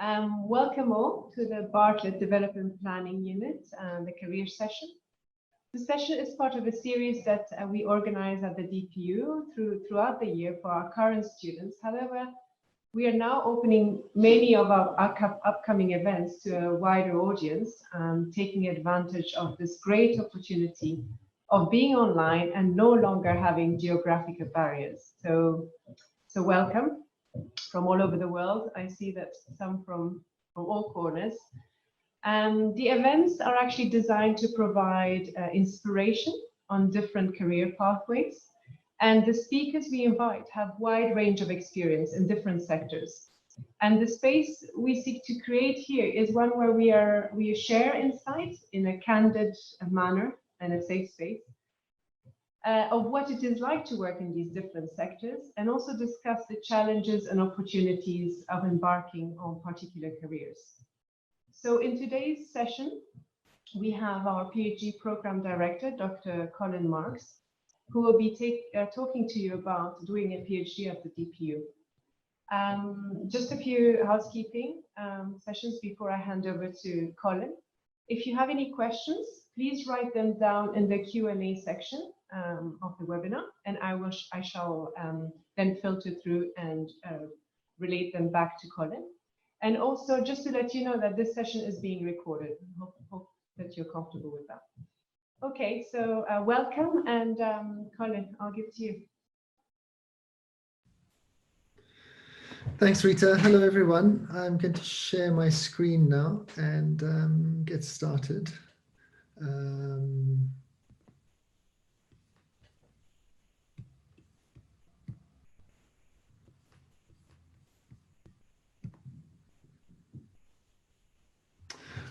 Welcome all to the Bartlett Development Planning Unit, the Career Session. The session is part of a series that we organize at the DPU throughout the year for our current students. However, we are now opening many of our upcoming events to a wider audience, taking advantage of this great opportunity of being online and no longer having geographical barriers. So welcome from all over the world. I see that some from all corners. The events are actually designed to provide inspiration on different career pathways. And the speakers we invite have a wide range of experience in different sectors. And the space we seek to create here is one where we share insights in a candid manner and a safe space of what it is like to work in these different sectors, and also discuss the challenges and opportunities of embarking on particular careers. So in today's session, we have our PhD program director, Dr. Colin Marx, who will be talking to you about doing a PhD at the DPU. Just a few housekeeping sessions before I hand over to Colin. If you have any questions, please write them down in the Q&A section of the webinar, and I shall then filter through and relate them back to Colin. And also, just to let you know that this session is being recorded. Hope that you're comfortable with that. Okay, so welcome, and Colin, I'll give it to you. Thanks, Rita. Hello, everyone. I'm going to share my screen now and get started.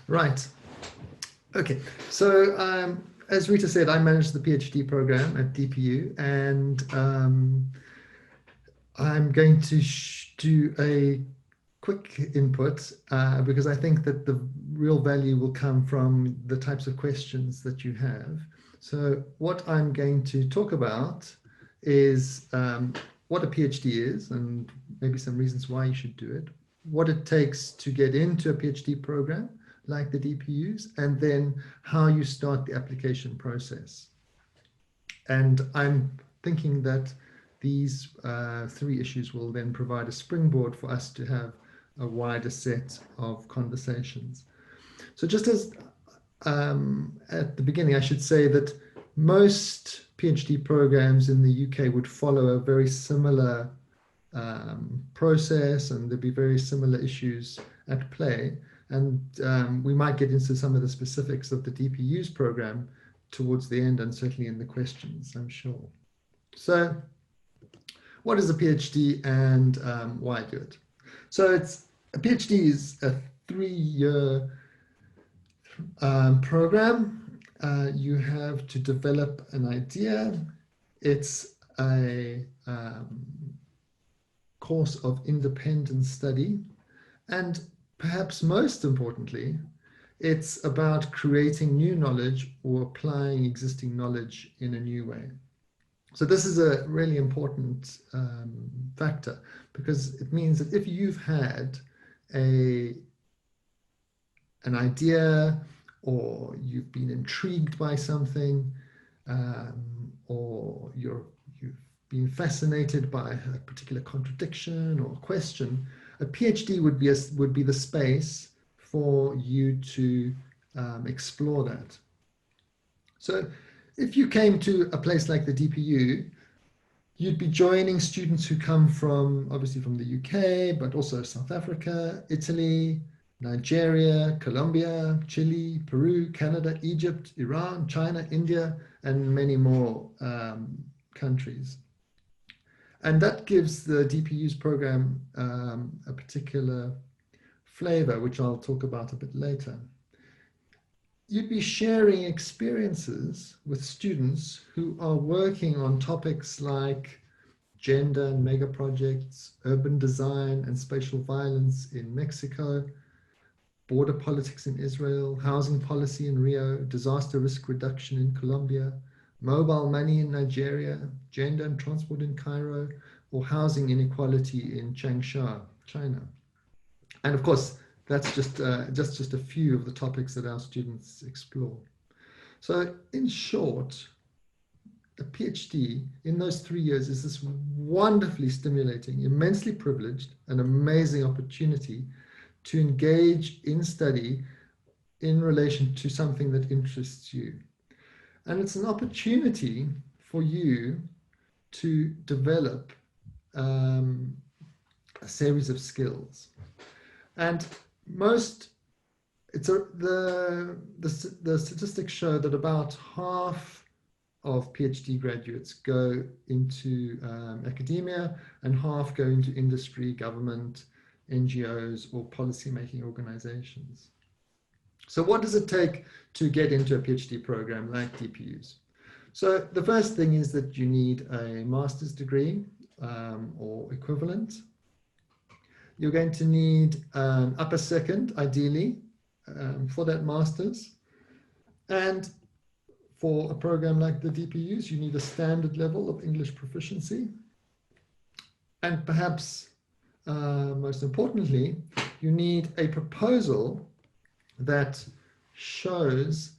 Right. Okay. So as Rita said, I manage the PhD program at DPU, and I'm going to do a quick input because I think that the real value will come from the types of questions that you have. So what I'm going to talk about is what a PhD is and maybe some reasons why you should do it, what it takes to get into a PhD program like the DPUs, and then how you start the application process. And I'm thinking that these three issues will then provide a springboard for us to have a wider set of conversations. So just as at the beginning, I should say that most PhD programs in the UK would follow a very similar process, and there'd be very similar issues at play. And we might get into some of the specifics of the DPU's program towards the end, and certainly in the questions, I'm sure. So what is a PhD and why do it? So a PhD is a 3-year program. You have to develop an idea. It's a course of independent study, and perhaps most importantly, it's about creating new knowledge or applying existing knowledge in a new way. So this is a really important factor, because it means that if you've had an idea, or you've been intrigued by something, or you've been fascinated by a particular contradiction or question, a PhD would be the space for you to explore that. So if you came to a place like the DPU, you'd be joining students who come from, obviously from the UK, but also South Africa, Italy, Nigeria, Colombia, Chile, Peru, Canada, Egypt, Iran, China, India, and many more countries. And that gives the DPU's program a particular flavor, which I'll talk about a bit later. You'd be sharing experiences with students who are working on topics like gender and mega projects, urban design and spatial violence in Mexico, border politics in Israel, housing policy in Rio, disaster risk reduction in Colombia, mobile money in Nigeria, gender and transport in Cairo, or housing inequality in Changsha, China. And of course, that's just a few of the topics that our students explore. So in short, a PhD in those 3 years is this wonderfully stimulating, immensely privileged, and amazing opportunity to engage in study in relation to something that interests you. And it's an opportunity for you to develop a series of skills. And the statistics show that about half of PhD graduates go into academia and half go into industry, government, NGOs, or policy-making organizations. So what does it take to get into a PhD program like DPU's? So the first thing is that you need a master's degree or equivalent. You're going to need an upper second, ideally, for that master's. And for a program like the DPU's, you need a standard level of English proficiency. And perhaps most importantly, you need a proposal that shows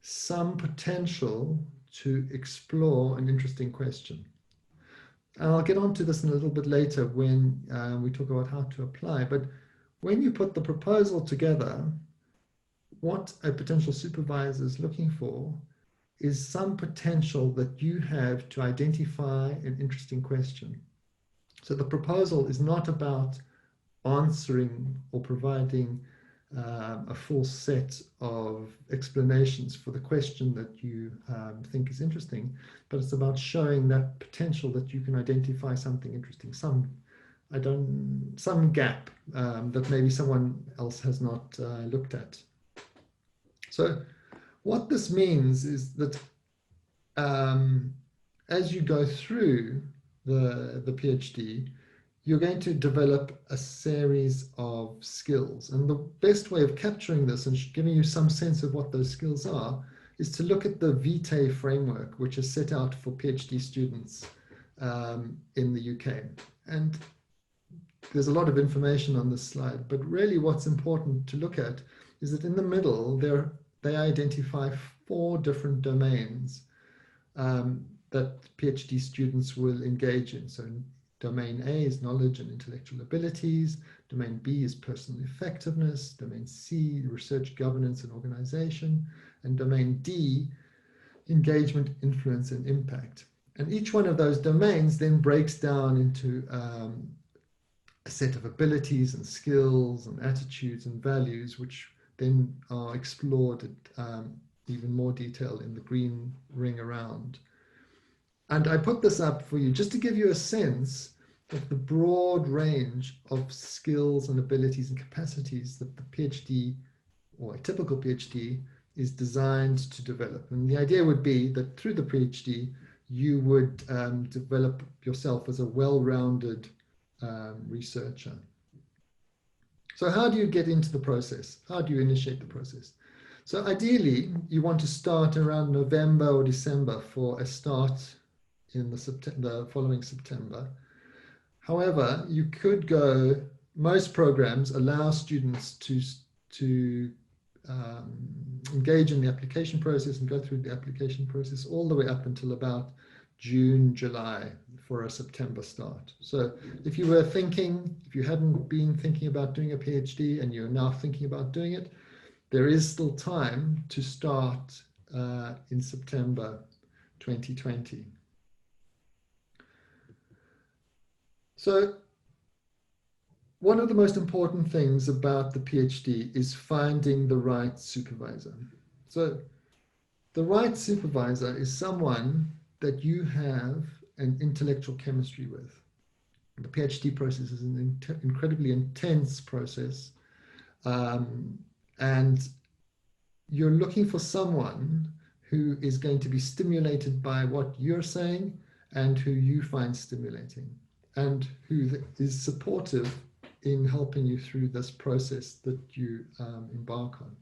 some potential to explore an interesting question. And I'll get onto this in a little bit later when we talk about how to apply. But when you put the proposal together, what a potential supervisor is looking for is some potential that you have to identify an interesting question. So the proposal is not about answering or providing a full set of explanations for the question that you think is interesting, but it's about showing that potential that you can identify something interesting, some gap that maybe someone else has not looked at. So what this means is that as you go through the PhD, you're going to develop a series of skills. And the best way of capturing this and giving you some sense of what those skills are is to look at the Vitae Framework, which is set out for PhD students in the UK. And there's a lot of information on this slide, but really what's important to look at is that in the middle, they identify 4 different domains that PhD students will engage in. So Domain A is knowledge and intellectual abilities. Domain B is personal effectiveness. Domain C, research, governance, and organization. And Domain D, engagement, influence, and impact. And each one of those domains then breaks down into a set of abilities and skills and attitudes and values, which then are explored at even more detail in the green ring around. And I put this up for you just to give you a sense of the broad range of skills and abilities and capacities that the PhD, or a typical PhD, is designed to develop. And the idea would be that through the PhD, you would develop yourself as a well-rounded researcher. So how do you get into the process? How do you initiate the process? So ideally, you want to start around November or December for a start in the following September. However, you could go, most programs allow students to engage in the application process and go through the application process all the way up until about June, July for a September start. So if you hadn't been thinking about doing a PhD and you're now thinking about doing it, there is still time to start in September 2020. So one of the most important things about the PhD is finding the right supervisor. So the right supervisor is someone that you have an intellectual chemistry with. The PhD process is an incredibly intense process. And you're looking for someone who is going to be stimulated by what you're saying and who you find stimulating, and who is supportive in helping you through this process that you embark on.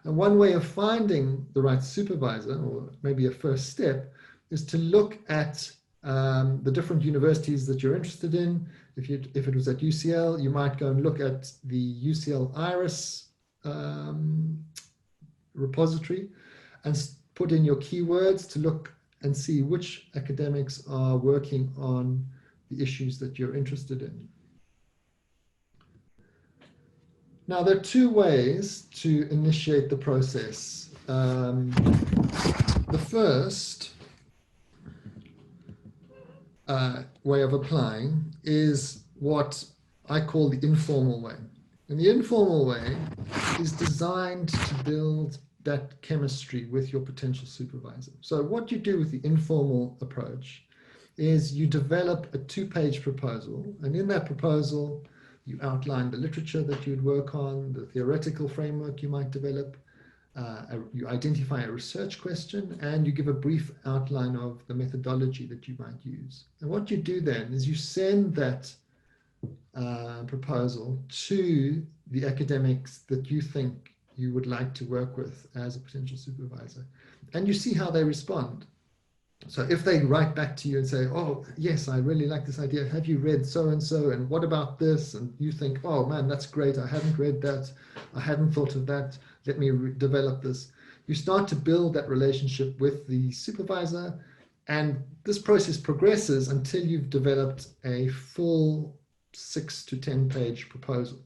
And one way of finding the right supervisor, or maybe a first step, is to look at the different universities that you're interested in. If it was at UCL, you might go and look at the UCL Iris repository and put in your keywords to look and see which academics are working on the issues that you're interested in. Now, there are two ways to initiate the process. The first way of applying is what I call the informal way. And the informal way is designed to build that chemistry with your potential supervisor. So what you do with the informal approach is you develop a 2-page proposal, and in that proposal, you outline the literature that you'd work on, the theoretical framework you might develop, you identify a research question, and you give a brief outline of the methodology that you might use. And what you do then is you send that proposal to the academics that you think you would like to work with as a potential supervisor, and you see how they respond. So if they write back to you and say, oh, yes, I really like this idea. Have you read so-and-so? And what about this? And you think, oh, man, that's great. I haven't read that. I hadn't thought of that. Let me develop this. You start to build that relationship with the supervisor. And this process progresses until you've developed a full 6 to 10-page proposal.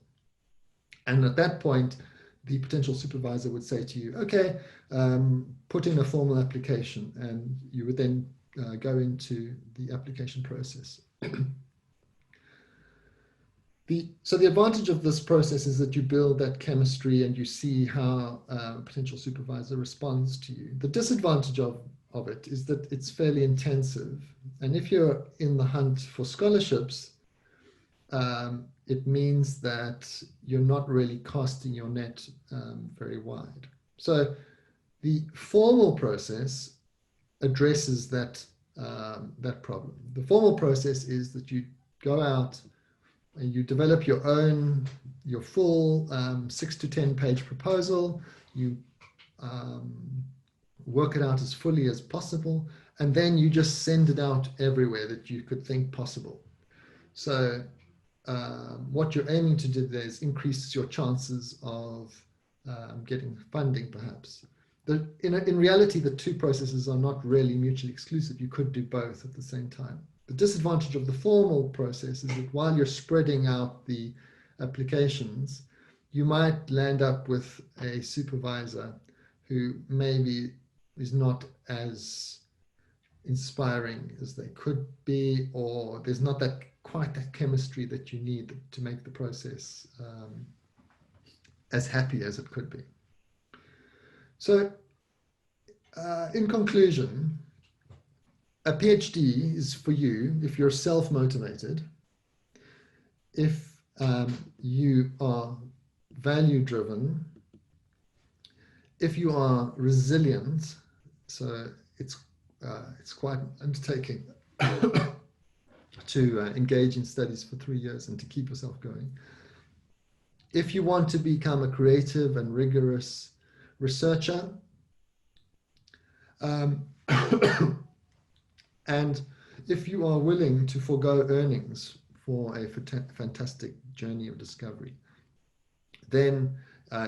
And at that point, the potential supervisor would say to you, okay, put in a formal application, and you would then go into the application process. So the advantage of this process is that you build that chemistry and you see how a potential supervisor responds to you. The disadvantage of it is that it's fairly intensive. And if you're in the hunt for scholarships, it means that you're not really casting your net very wide. So the formal process addresses that problem. The formal process is that you go out and you develop your full 6 to 10-page proposal. You work it out as fully as possible, and then you just send it out everywhere that you could think possible. So what you're aiming to do there is increase your chances of getting funding, perhaps. In reality, the two processes are not really mutually exclusive. You could do both at the same time. The disadvantage of the formal process is that while you're spreading out the applications, you might land up with a supervisor who maybe is not as inspiring as they could be, or there's not quite that chemistry that you need to make the process as happy as it could be. So in conclusion, a PhD is for you if you're self-motivated, if you are value-driven, if you are resilient. So it's quite an undertaking to engage in studies for 3 years and to keep yourself going. If you want to become a creative and rigorous researcher, and if you are willing to forego earnings for a fantastic journey of discovery, then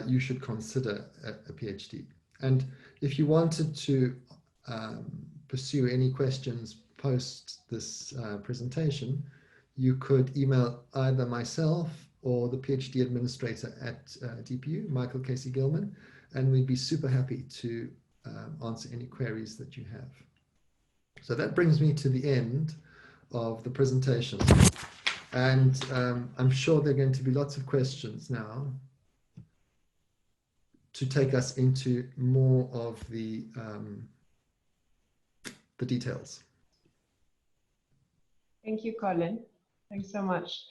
you should consider a PhD. And if you wanted to pursue any questions post this presentation, you could email either myself or the PhD administrator at DPU, Michael Casey Gilman, and we'd be super happy to answer any queries that you have. So that brings me to the end of the presentation. And I'm sure there are going to be lots of questions now to take us into more of the details. Thank you, Colin. Thanks so much.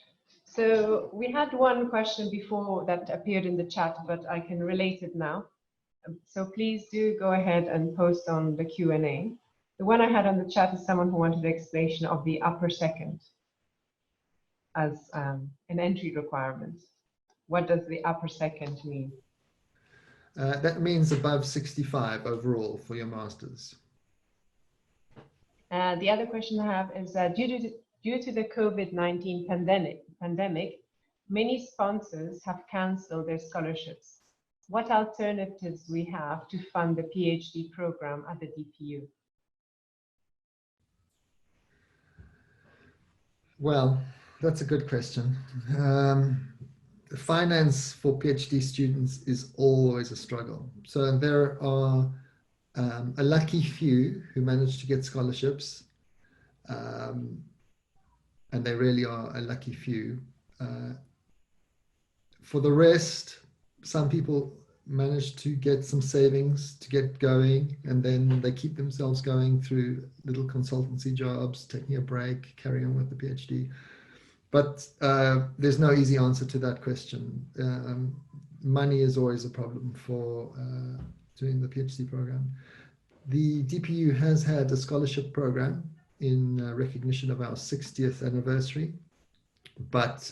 So we had one question before that appeared in the chat, but I can relate it now. So please do go ahead and post on the Q&A. The one I had on the chat is someone who wanted an explanation of the upper second as an entry requirement. What does the upper second mean? That means above 65 overall for your master's. The other question I have is due to the COVID-19 pandemic, many sponsors have cancelled their scholarships. What alternatives we have to fund the PhD program at the DPU? Well, that's a good question. Finance for PhD students is always a struggle. So there are a lucky few who manage to get scholarships, and they really are a lucky few. For the rest, some people manage to get some savings to get going, and then they keep themselves going through little consultancy jobs, taking a break, carrying on with the PhD. But there's no easy answer to that question. Money is always a problem for doing the PhD program. The DPU has had a scholarship program in recognition of our 60th anniversary, but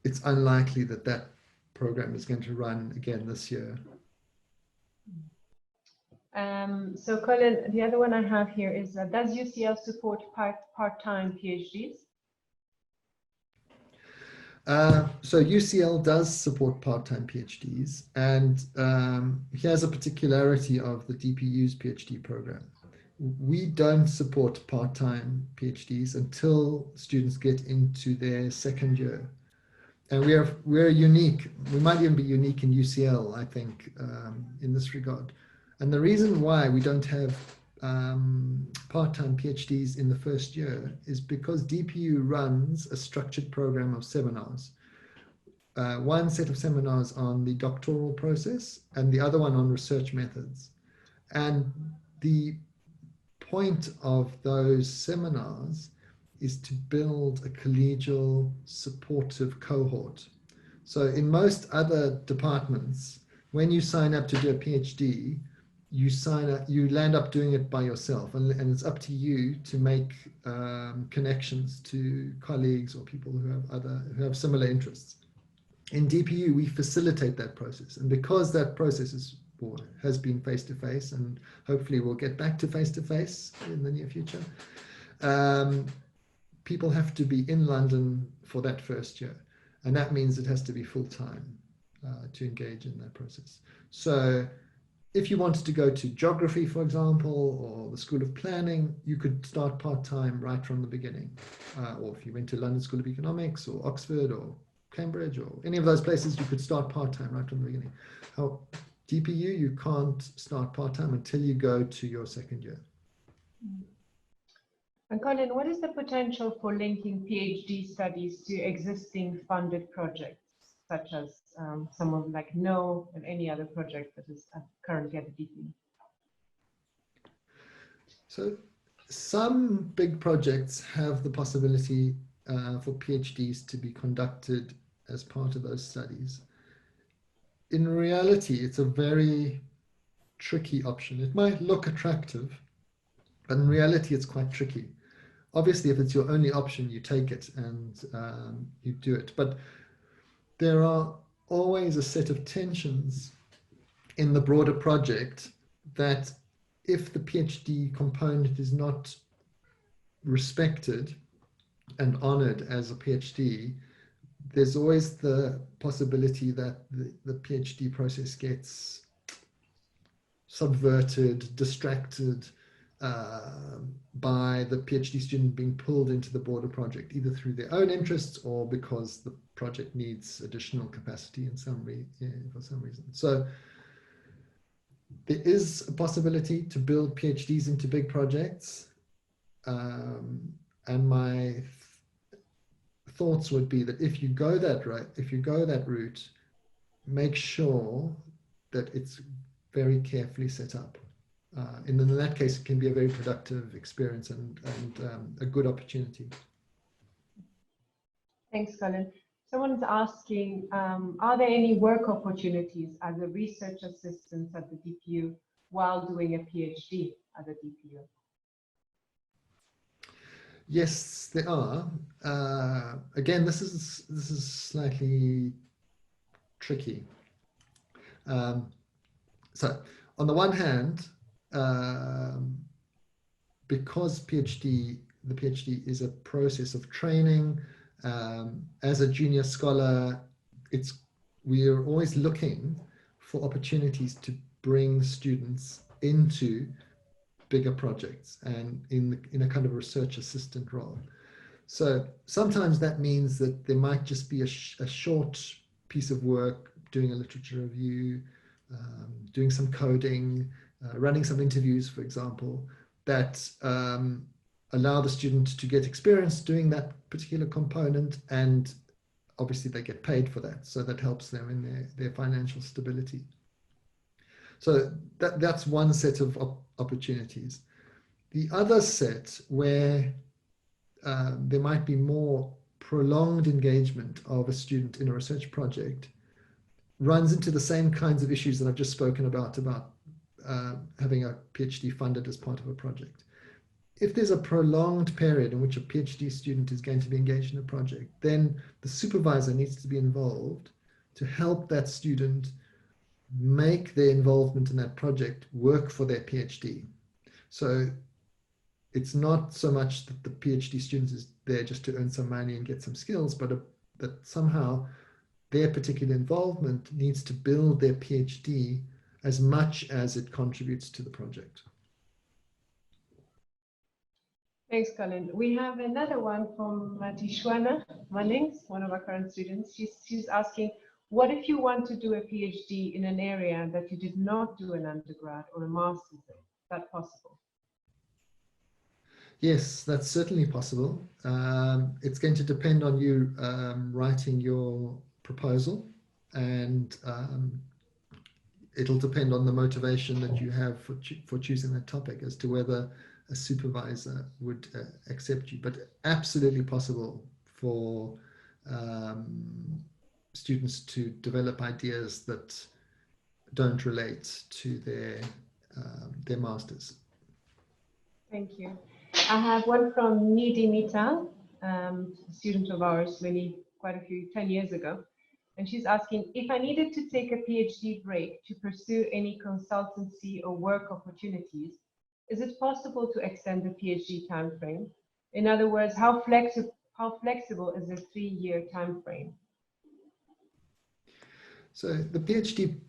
it's unlikely that that program is going to run again this year. So Colin, the other one I have here is, does UCL support part-time PhDs? So UCL does support part-time PhDs, and here's a particularity of the DPU's PhD program. We don't support part-time PhDs until students get into their second year. And we're unique. We might even be unique in UCL, I think, in this regard. And the reason why we don't have part-time PhDs in the first year is because DPU runs a structured program of seminars. One set of seminars on the doctoral process and the other one on research methods. And the point of those seminars is to build a collegial supportive cohort. So in most other departments, when you sign up to do a PhD, you land up doing it by yourself, and it's up to you to make connections to colleagues or people who have similar interests. In DPU, we facilitate that process, and because that process has been face-to-face, and hopefully we'll get back to face-to-face in the near future, people have to be in London for that first year, and that means it has to be full-time to engage in that process. So if you wanted to go to geography, for example, or the School of Planning, you could start part-time right from the beginning. Or if you went to London School of Economics or Oxford or Cambridge or any of those places, you could start part-time right from the beginning. DPU, you can't start part-time until you go to your second year. And Colin, what is the potential for linking PhD studies to existing funded projects, such as some of like NO and any other project that is currently at the DPU? So some big projects have the possibility for PhDs to be conducted as part of those studies. In reality, it's a very tricky option. It might look attractive, but in reality, it's quite tricky. Obviously, if it's your only option, you take it and you do it. But there are always a set of tensions in the broader project that if the PhD component is not respected and honored as a PhD, there's always the possibility that the PhD process gets subverted, distracted by the PhD student being pulled into the broader project, either through their own interests or because the project needs additional capacity for some reason. So there is a possibility to build PhDs into big projects, and my thoughts would be that if you go that route, make sure that it's very carefully set up. And in that case, it can be a very productive experience and a good opportunity. Thanks, Colin. Someone's asking, are there any work opportunities as a research assistant at the DPU while doing a PhD at the DPU? Yes, there are. Again, this is slightly tricky. So on the one hand, because the PhD is a process of training. As a junior scholar, we are always looking for opportunities to bring students into bigger projects and in a kind of research assistant role. So sometimes that means that there might just be a short piece of work, doing a literature review, doing some coding, running some interviews, for example, that allow the student to get experience doing that particular component, and obviously they get paid for that. So that helps them in their financial stability. So that's one set of opportunities. The other set where there might be more prolonged engagement of a student in a research project runs into the same kinds of issues that I've just spoken about having a PhD funded as part of a project. If there's a prolonged period in which a PhD student is going to be engaged in a project, then the supervisor needs to be involved to help that student make their involvement in that project work for their PhD. So it's not so much that the PhD student is there just to earn some money and get some skills, but that somehow their particular involvement needs to build their PhD as much as it contributes to the project. Thanks, Colin. We have another one from Tishwana Mannings, one of our current students. She's asking, what if you want to do a PhD in an area that you did not do an undergrad or a master's in? Is that possible? Yes, that's certainly possible. It's going to depend on you writing your proposal, and it'll depend on the motivation that you have for choosing that topic as to whether a supervisor would accept you. But absolutely possible for students to develop ideas that don't relate to their masters. Thank you. I have one from Nidhi Mittal, a student of ours quite a few, 10 years ago. And she's asking, if I needed to take a PhD break to pursue any consultancy or work opportunities, is it possible to extend the PhD timeframe? In other words, how flexible is the 3-year timeframe? So the PhD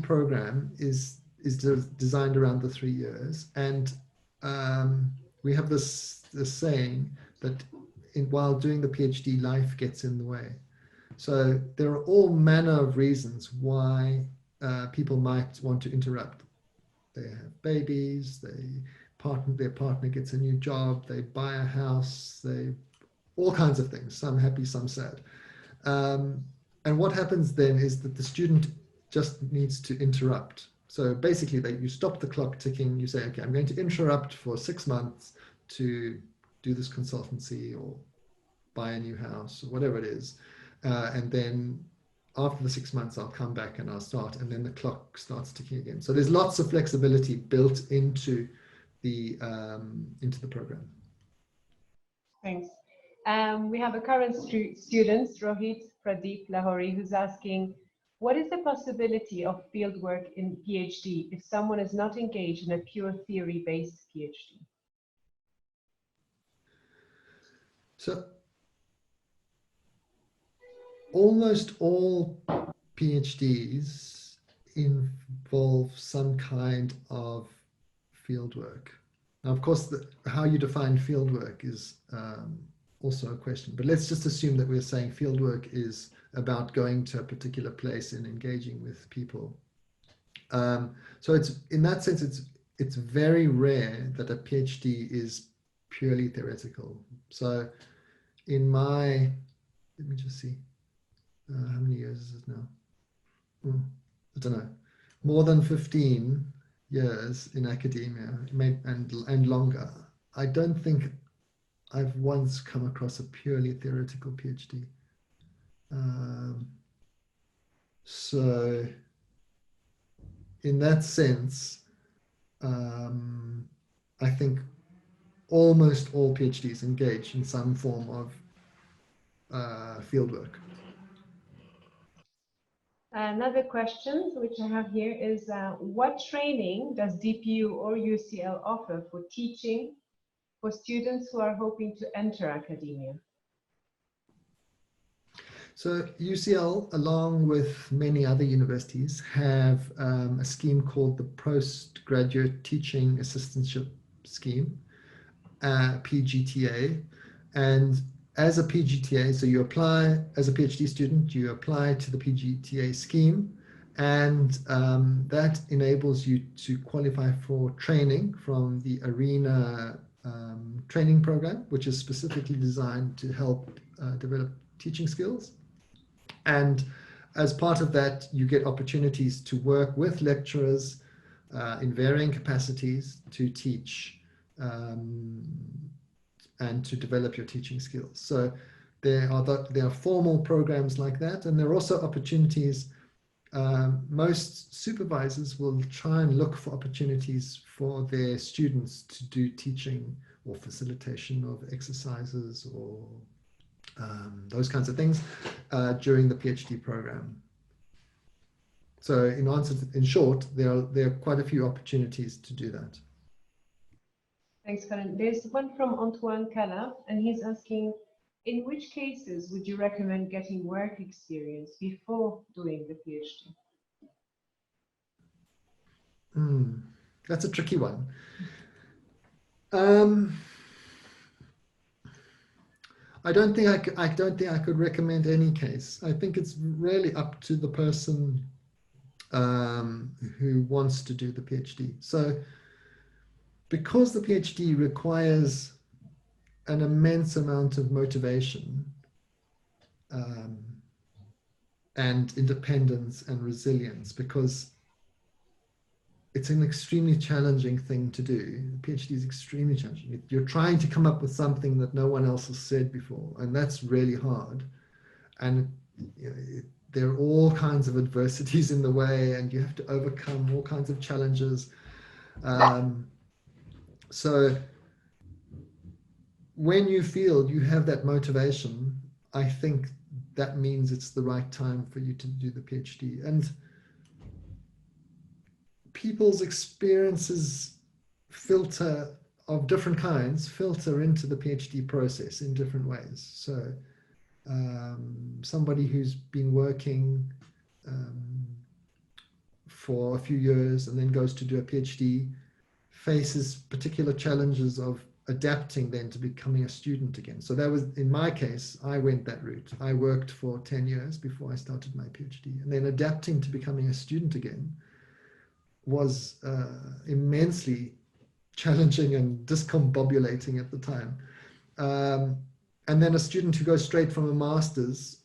program is designed around the 3 years, and we have this saying that while doing the PhD, life gets in the way. So there are all manner of reasons why people might want to interrupt. They have babies, their partner gets a new job, they buy a house, all kinds of things, some happy, some sad. And what happens then is that the student just needs to interrupt. So basically you stop the clock ticking, you say, okay, I'm going to interrupt for 6 months to do this consultancy or buy a new house or whatever it is. And then after the 6 months, I'll come back and I'll start, and then the clock starts ticking again. So there's lots of flexibility built into the program. Thanks. We have a current student, Rohit Pradeep Lahori, who's asking, what is the possibility of fieldwork in PhD if someone is not engaged in a pure theory-based PhD? So almost all PhDs involve some kind of fieldwork. Now, of course, how you define fieldwork is also a question, but let's just assume that we're saying fieldwork is about going to a particular place and engaging with people. So it's, in that sense, it's very rare that a PhD is purely theoretical. So in my, let me just see, how many years is it now? I don't know, more than 15 years in academia and longer. I don't think I've once come across a purely theoretical PhD. So in that sense, I think almost all PhDs engage in some form of fieldwork. Another question which I have here is, what training does DPU or UCL offer for teaching for students who are hoping to enter academia? So UCL, along with many other universities, have a scheme called the Postgraduate Teaching Assistantship Scheme, PGTA. And as a PGTA, so you apply as a PhD student, you apply to the PGTA scheme, and that enables you to qualify for training from the ARENA training program, which is specifically designed to help develop teaching skills. And as part of that, you get opportunities to work with lecturers in varying capacities to teach and to develop your teaching skills. So there are formal programs like that, and there are also opportunities. Most supervisors will try and look for opportunities for their students to do teaching or facilitation of exercises or those kinds of things during the PhD program. So in short, there are quite a few opportunities to do that. Thanks, Colin. There's one from Antoine Cala, and he's asking, in which cases would you recommend getting work experience before doing the PhD? That's a tricky one. I don't think I could recommend any case. I think it's really up to the person who wants to do the PhD. So because the PhD requires an immense amount of motivation and independence and resilience, because it's an extremely challenging thing to do. The PhD is extremely challenging. You're trying to come up with something that no one else has said before, and that's really hard. And there are all kinds of adversities in the way, and you have to overcome all kinds of challenges. So when you feel you have that motivation, I think that means it's the right time for you to do the PhD. And people's experiences of different kinds filter into the PhD process in different ways. So somebody who's been working for a few years and then goes to do a PhD faces particular challenges of adapting then to becoming a student again. So that was, in my case, I went that route. I worked for 10 years before I started my PhD, and then adapting to becoming a student again was immensely challenging and discombobulating at the time. And then a student who goes straight from a master's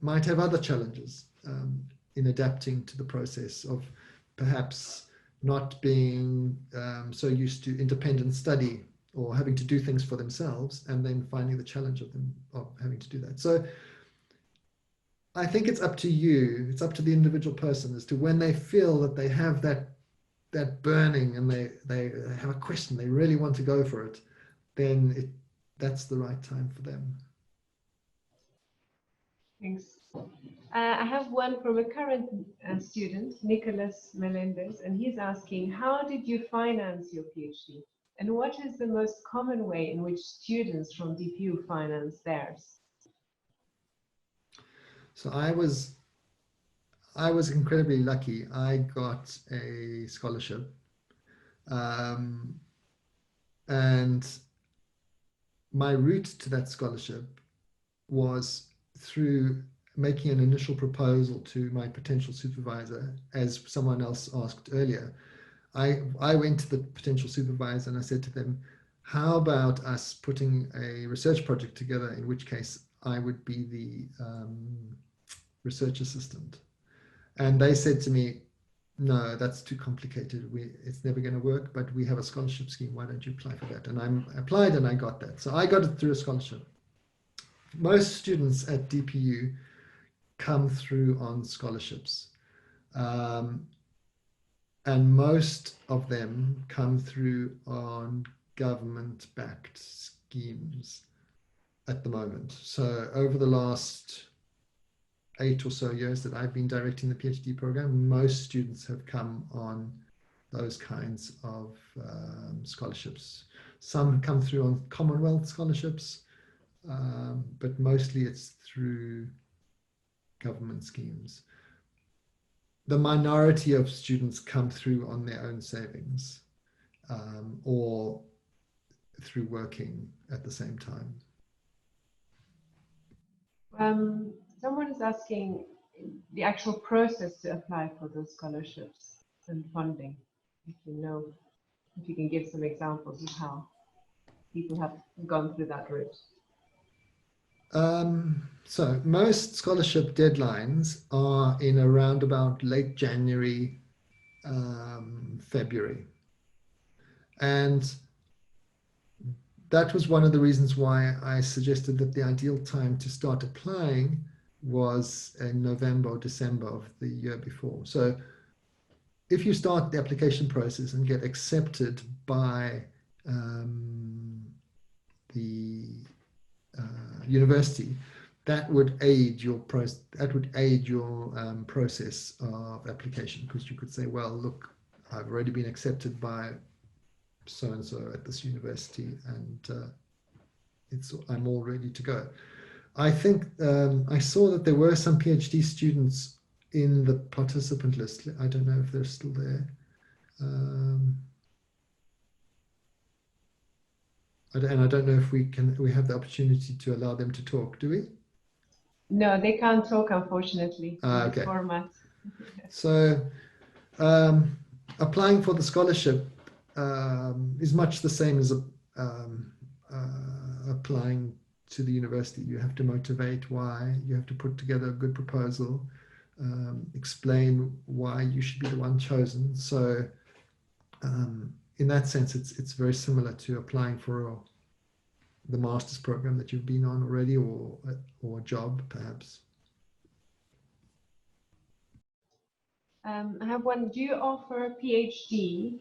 might have other challenges in adapting to the process of perhaps not being so used to independent study or having to do things for themselves, and then finding the challenge of having to do that. So I think it's up to you, it's up to the individual person as to when they feel that they have that burning and they have a question, they really want to go for it, then that's the right time for them. Thanks. I have one from a current student, Nicholas Melendez, and he's asking, how did you finance your PhD? And what is the most common way in which students from DPU finance theirs? So I was incredibly lucky. I got a scholarship, and my route to that scholarship was through making an initial proposal to my potential supervisor, as someone else asked earlier. I went to the potential supervisor and I said to them, how about us putting a research project together, in which case I would be the research assistant. And they said to me, no, that's too complicated. It's never going to work, but we have a scholarship scheme. Why don't you apply for that? And I applied and I got that. So I got it through a scholarship. Most students at DPU come through on scholarships. And most of them come through on government-backed schemes at the moment. So over the last 8 or so years that I've been directing the PhD program, most students have come on those kinds of scholarships. Some come through on Commonwealth scholarships, but mostly it's through government schemes. The minority of students come through on their own savings or through working at the same time. Someone is asking the actual process to apply for those scholarships and funding. If you know, if you can give some examples of how people have gone through that route. So most scholarship deadlines are in around about late January, February. And that was one of the reasons why I suggested that the ideal time to start applying was in November or December of the year before. So if you start the application process and get accepted by the university, that would aid your process of application, because you could say, well, look, I've already been accepted by so and so at this university, and I'm all ready to go. I think I saw that there were some PhD students in the participant list. I don't know if they're still there. And I don't know if we have the opportunity to allow them to talk, do we? No, they can't talk, unfortunately, in this Okay. format. So applying for the scholarship is much the same as applying to the university. You have to motivate why, you have to put together a good proposal, explain why you should be the one chosen. So in that sense, it's very similar to applying for the master's program that you've been on already, or a job, perhaps. I have one. Do you offer a PhD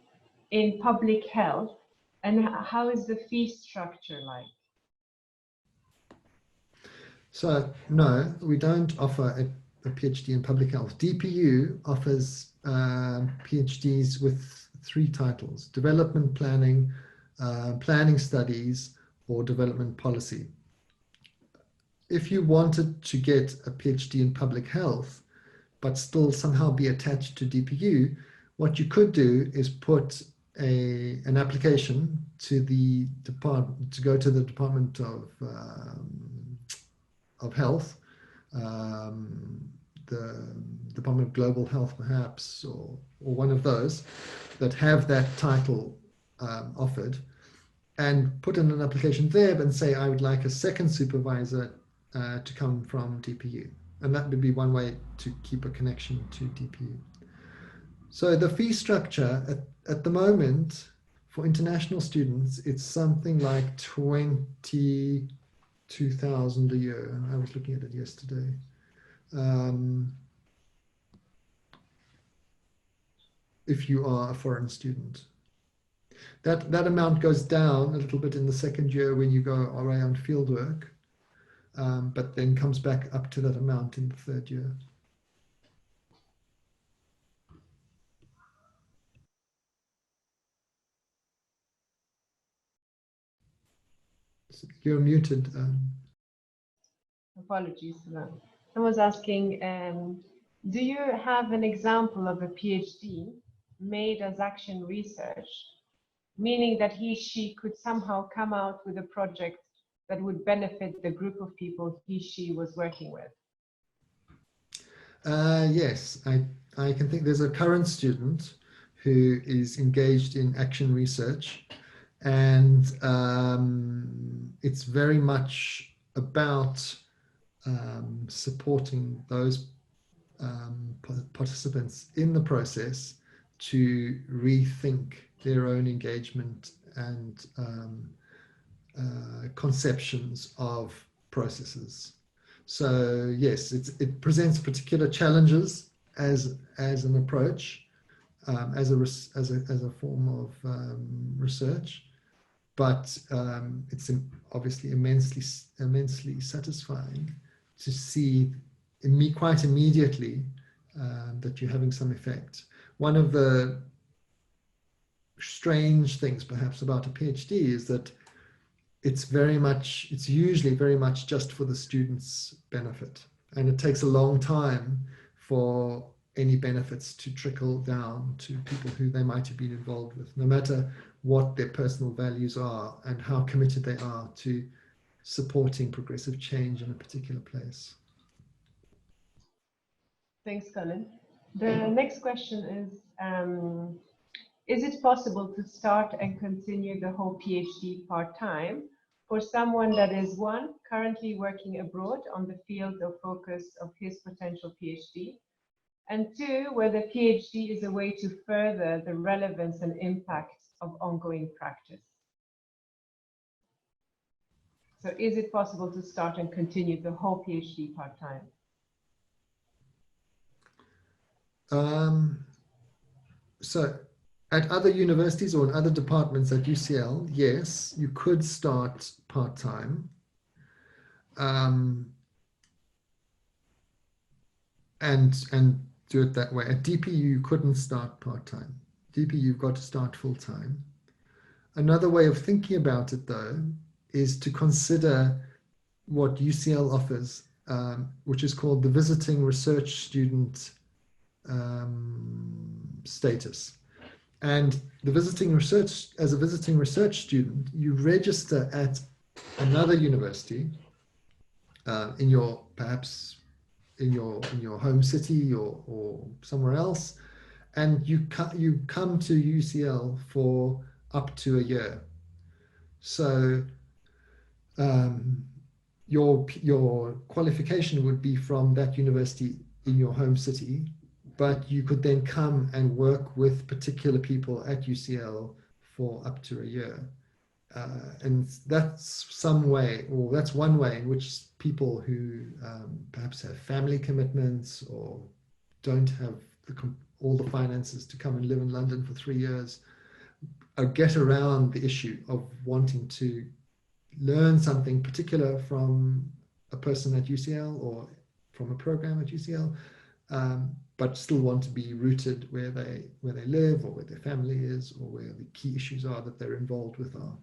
in public health, and how is the fee structure like? So no, we don't offer a PhD in public health. DPU offers PhDs with 3 titles: development planning, planning studies, or development policy. If you wanted to get a PhD in public health, but still somehow be attached to DPU, what you could do is put an application to the department, to go to the Department of Health, the Department of Global Health, perhaps, or one of those that have that title offered, and put in an application there and say, I would like a second supervisor to come from DPU. And that would be one way to keep a connection to DPU. So the fee structure at the moment for international students, it's something like 22,000 a year. I was looking at it yesterday. If you are a foreign student. That amount goes down a little bit in the second year when you go away on fieldwork, but then comes back up to that amount in the third year. You're muted. Apologies for that. Someone's asking, do you have an example of a PhD made as action research, meaning that she could somehow come out with a project that would benefit the group of people she was working with? Yes, I can think there's a current student who is engaged in action research, and it's very much about supporting those participants in the process to rethink their own engagement and conceptions of processes. So yes, it presents particular challenges as an approach, as a form of research, but it's obviously immensely satisfying to see quite immediately that you're having some effect. One of the strange things perhaps about a PhD is that it's usually very much just for the student's benefit. And it takes a long time for any benefits to trickle down to people who they might have been involved with, no matter what their personal values are and how committed they are to supporting progressive change in a particular place. Thanks, Colin. The next question is it possible to start and continue the whole PhD part-time for someone that is, one, currently working abroad on the field of focus of his potential PhD, and two, where the PhD is a way to further the relevance and impact of ongoing practice? So is it possible to start and continue the whole PhD part-time? So at other universities or in other departments at UCL, yes, you could start part-time. And do it that way. At DPU, you couldn't start part-time. DPU, you've got to start full-time. Another way of thinking about it, though, is to consider what UCL offers, which is called the visiting research student status. And the visiting research, as a visiting research student, you register at another university perhaps in your home city or somewhere else, and you come to UCL for up to a year. So your qualification would be from that university in your home city, but you could then come and work with particular people at UCL for up to a year. And that's one way in which people who perhaps have family commitments or don't have all the finances to come and live in London for 3 years get around the issue of wanting to learn something particular from a person at UCL or from a program at UCL, but still want to be rooted where they live or where their family is or where the key issues are that they're involved with are.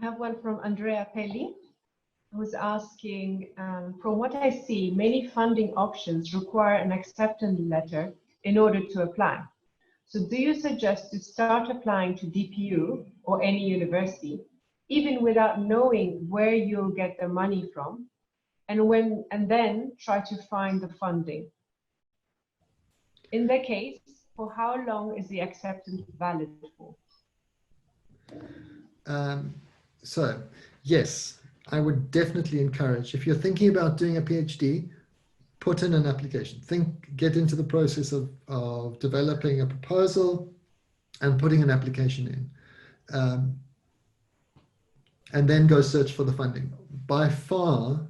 I have one from Andrea Pelli, who's asking, from what I see, many funding options require an acceptance letter in order to apply. So do you suggest to start applying to DPU or any university, even without knowing where you'll get the money from, and then try to find the funding? In that case, for how long is the acceptance valid for? So, yes, I would definitely encourage, if you're thinking about doing a PhD, put in an application. Get into the process of developing a proposal and putting an application in. And then go search for the funding. By far,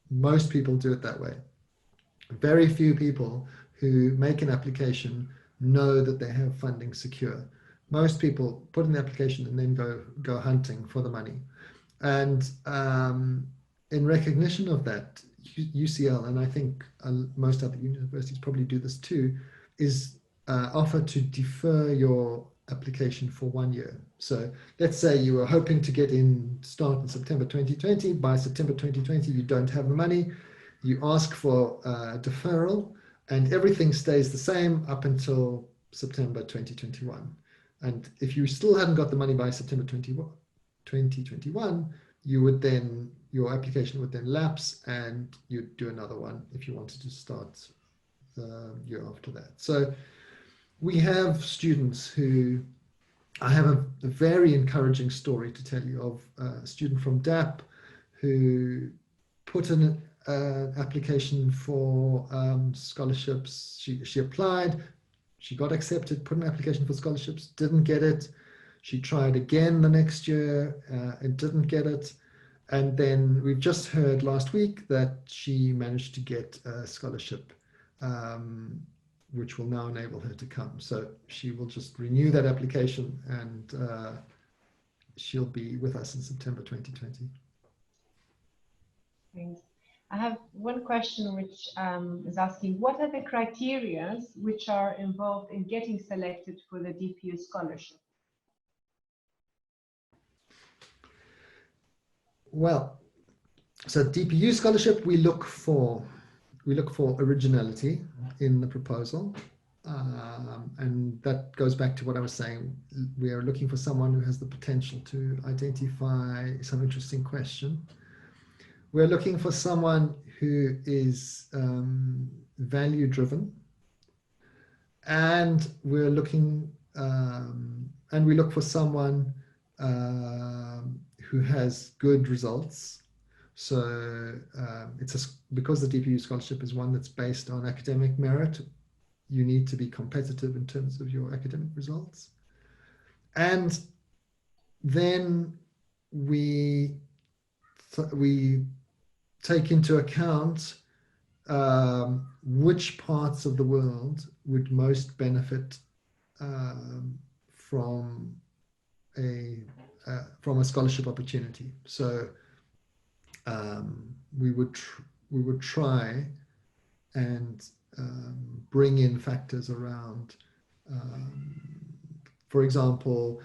most people do it that way. Very few people who make an application know that they have funding secure. Most people put in the application and then go hunting for the money. And in recognition of that, UCL, and I think most other universities probably do this too, is offer to defer your application for 1 year. So let's say you were hoping to start in September 2020. By September 2020, you don't have the money. You ask for a deferral, and everything stays the same up until September 2021. And if you still hadn't got the money by September 2021, your application would then lapse, and you'd do another one if you wanted to start the year after that. So we have students who, I have a very encouraging story to tell you of a student from DAP who put in an application for scholarships. She applied, she got accepted, put an application for scholarships, didn't get it. She tried again the next year and didn't get it. And then we've just heard last week that she managed to get a scholarship, which will now enable her to come. So she will just renew that application, and she'll be with us in September 2020. Thanks. I have one question which is asking, what are the criteria which are involved in getting selected for the DPU scholarship? Well, so DPU scholarship, we look for originality in the proposal. And that goes back to what I was saying. We are looking for someone who has the potential to identify some interesting question. We're looking for someone who is value driven, and we look for someone who has good results. So because the DPU scholarship is one that's based on academic merit, you need to be competitive in terms of your academic results. And then we take into account which parts of the world would most benefit from a scholarship opportunity. So we would try and bring in factors around, for example,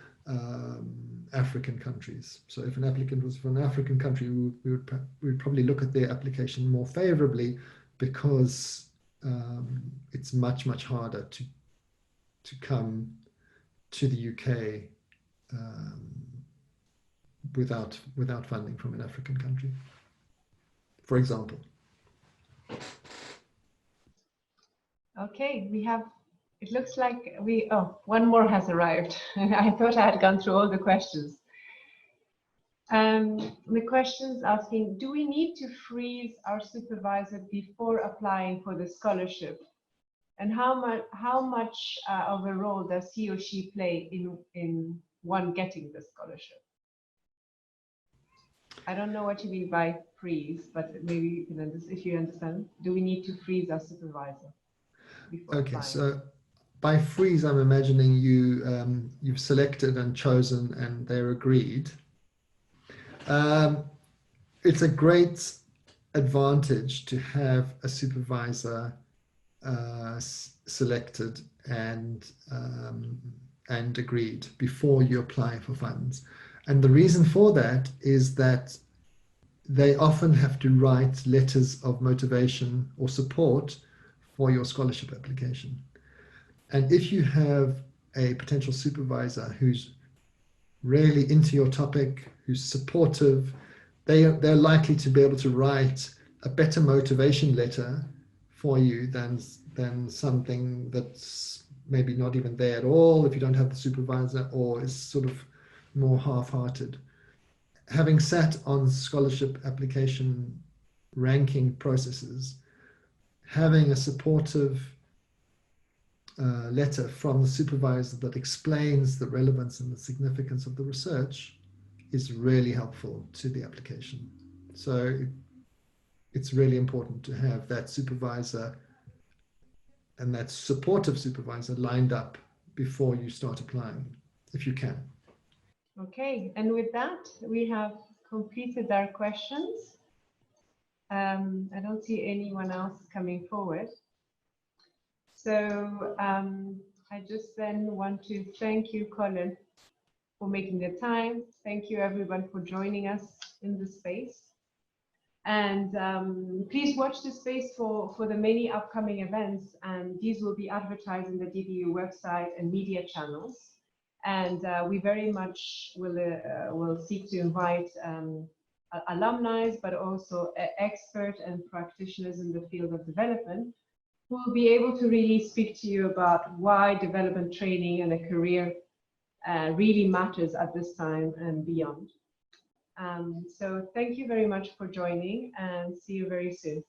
African countries. So if an applicant was from an African country, we would probably look at their application more favorably, because it's much harder to come to the UK without funding from an African country, for example. Okay, it looks like one more has arrived. I thought I had gone through all the questions. The question's asking, do we need to freeze our supervisor before applying for the scholarship? And how much of a role does he or she play in one getting the scholarship? I don't know what you mean by freeze, but maybe you can understand, if you understand. Do we need to freeze our supervisor before applying? So by freeze, I'm imagining you've selected and chosen and they're agreed. It's a great advantage to have a supervisor selected and agreed before you apply for funds. And the reason for that is that they often have to write letters of motivation or support for your scholarship application. And if you have a potential supervisor who's really into your topic, who's supportive, they're likely to be able to write a better motivation letter for you than something that's maybe not even there at all if you don't have the supervisor, or is sort of more half-hearted. Having sat on scholarship application ranking processes, having a supportive letter from the supervisor that explains the relevance and the significance of the research is really helpful to the application. So it's really important to have that supervisor and that supportive supervisor lined up before you start applying, if you can. Okay, and with that, we have completed our questions. I don't see anyone else coming forward. So I just then want to thank you, Colin, for making the time. Thank you, everyone, for joining us in the space. And please watch the space for the many upcoming events, and these will be advertised in the DPU website and media channels. And we very much will seek to invite alumni, but also experts and practitioners in the field of development, who will be able to really speak to you about why development training and a career really matters at this time and beyond. So thank you very much for joining, and see you very soon.